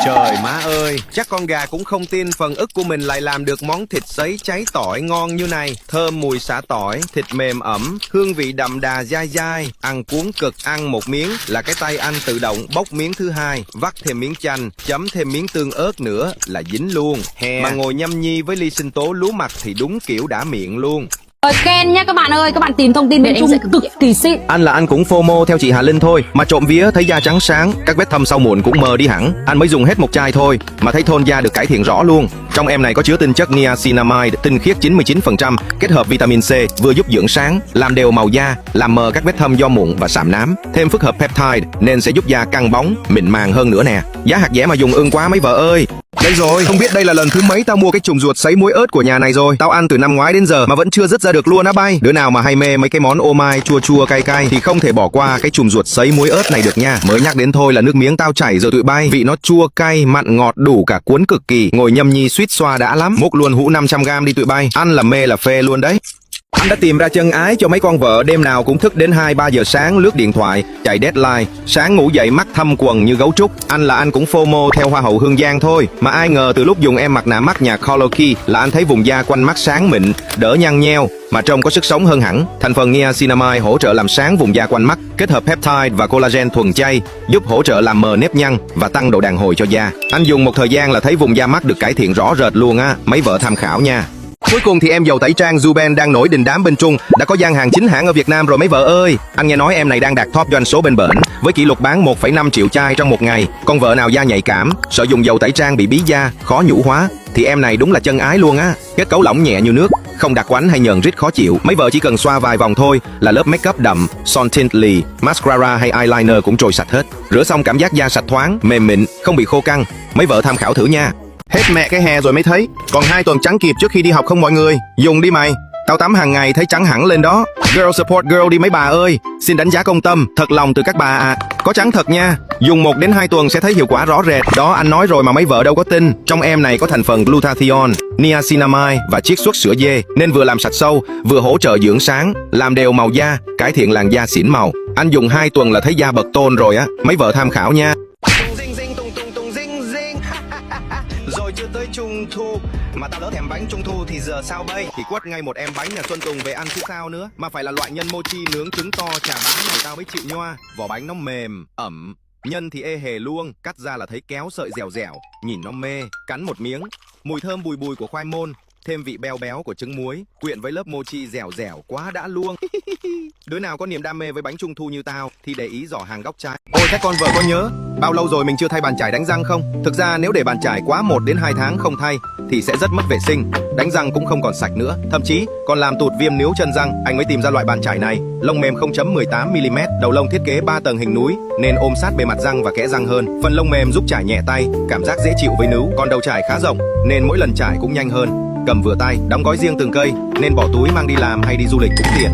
Trời má ơi, chắc con gà cũng không tin phần ức của mình lại làm được món thịt sấy cháy tỏi ngon như này. Thơm mùi xả tỏi, thịt mềm ẩm, hương vị đậm đà dai dai. Ăn cuốn cực, ăn một miếng là cái tay anh tự động bốc miếng thứ hai. Vắt thêm miếng chanh, chấm thêm miếng tương ớt nữa là dính luôn. Mà ngồi nhâm nhi với ly sinh tố lúa mặt thì đúng kiểu đã miệng luôn. Ken nhá các bạn ơi, các bạn tìm thông tin bên Trung cực kỳ xịn. Anh cũng FOMO theo chị Hà Linh thôi, mà trộm vía thấy da trắng sáng, các vết thâm sau mụn cũng mờ đi hẳn. Anh mới dùng hết một chai thôi mà thấy thôn da được cải thiện rõ luôn. Trong em này có chứa tinh chất niacinamide, tinh khiết 99%, kết hợp vitamin C, vừa giúp dưỡng sáng, làm đều màu da, làm mờ các vết thâm do mụn và sạm nám. Thêm phức hợp peptide nên sẽ giúp da căng bóng, mịn màng hơn nữa nè. Giá hạt dẻ mà dùng ưng quá mấy vợ ơi. Đây rồi, không biết đây là lần thứ mấy tao mua cái chùm ruột sấy muối ớt của nhà này rồi. Tao ăn từ năm ngoái đến giờ mà vẫn chưa dứt ra được luôn á bay. Đứa nào mà hay mê mấy cái món ô mai chua chua cay cay thì không thể bỏ qua cái chùm ruột sấy muối ớt này được nha. Mới nhắc đến thôi là nước miếng tao chảy rồi tụi bay. Vị nó chua cay, mặn ngọt đủ cả cuốn cực kỳ. Ngồi nhâm nhi suýt xoa đã lắm. Múc luôn hũ 500g đi tụi bay. Ăn là mê là phê luôn đấy. Anh đã tìm ra chân ái cho mấy con vợ đêm nào cũng thức đến 2-3 giờ sáng lướt điện thoại, chạy deadline, sáng ngủ dậy mắt thâm quầng như gấu trúc. Anh cũng FOMO theo Hoa hậu Hương Giang thôi. Mà ai ngờ từ lúc dùng em mặt nạ mắt nhà Colourkey là anh thấy vùng da quanh mắt sáng mịn, đỡ nhăn nheo, mà trông có sức sống hơn hẳn. Thành phần niacinamide hỗ trợ làm sáng vùng da quanh mắt, kết hợp peptide và collagen thuần chay, giúp hỗ trợ làm mờ nếp nhăn và tăng độ đàn hồi cho da. Anh dùng một thời gian là thấy vùng da mắt được cải thiện rõ rệt luôn á, mấy vợ tham khảo nha. Cuối cùng thì em dầu tẩy trang Zuben đang nổi đình đám bên Trung đã có gian hàng chính hãng ở Việt Nam rồi mấy vợ ơi. Anh nghe nói em này đang đạt top doanh số bên bển với kỷ lục bán 1,5 triệu chai trong một ngày. Con vợ nào da nhạy cảm, sợ dùng dầu tẩy trang bị bí da, khó nhũ hóa thì em này đúng là chân ái luôn á. Kết cấu lỏng nhẹ như nước, không đặc quánh hay nhờn rít khó chịu. Mấy vợ chỉ cần xoa vài vòng thôi là lớp make up đậm, son tint lì, mascara hay eyeliner cũng trôi sạch hết. Rửa xong cảm giác da sạch thoáng, mềm mịn, không bị khô căng. Mấy vợ tham khảo thử nha. Hết mẹ cái hè rồi mới thấy. Còn 2 tuần trắng kịp trước khi đi học không mọi người. Dùng đi mày. Tao tắm hàng ngày thấy trắng hẳn lên đó. Girl support girl đi mấy bà ơi. Xin đánh giá công tâm, thật lòng từ các bà ạ. Có trắng thật nha. Dùng 1 đến 2 tuần sẽ thấy hiệu quả rõ rệt. Đó anh nói rồi mà mấy vợ đâu có tin. Trong em này có thành phần glutathione, niacinamide và chiết xuất sữa dê nên vừa làm sạch sâu, vừa hỗ trợ dưỡng sáng, làm đều màu da, cải thiện làn da xỉn màu. Anh dùng 2 tuần là thấy da bật tôn rồi á. Mấy vợ tham khảo nha. Rồi chưa tới Trung Thu mà tao đỡ thèm bánh Trung Thu thì giờ sao bây? Thì quất ngay một em bánh nhà Xuân Tùng về ăn chứ sao nữa. Mà phải là loại nhân mochi nướng trứng to chà bá này tao mới chịu nhoa. Vỏ bánh nó mềm, ẩm, nhân thì ê hề luôn. Cắt ra là thấy kéo sợi dẻo dẻo, nhìn nó mê. Cắn một miếng, mùi thơm bùi bùi của khoai môn, thêm vị béo béo của trứng muối, quyện với lớp mochi dẻo dẻo quá đã luôn. Đứa nào có niềm đam mê với bánh Trung Thu như tao thì để ý giỏ hàng góc trái. Ôi các con vợ có nhớ bao lâu rồi mình chưa thay bàn chải đánh răng không? Thực ra nếu để bàn chải quá 1 đến 2 tháng không thay thì sẽ rất mất vệ sinh, đánh răng cũng không còn sạch nữa, thậm chí còn làm tụt viêm níu chân răng. Anh mới tìm ra loại bàn chải này, lông mềm 0.18mm, đầu lông thiết kế 3 tầng hình núi nên ôm sát bề mặt răng và kẽ răng hơn. Phần lông mềm giúp chải nhẹ tay, cảm giác dễ chịu với níu, còn đầu chải khá rộng nên mỗi lần chải cũng nhanh hơn. Cầm vừa tay, đóng gói riêng từng cây nên bỏ túi mang đi làm hay đi du lịch cũng tiện.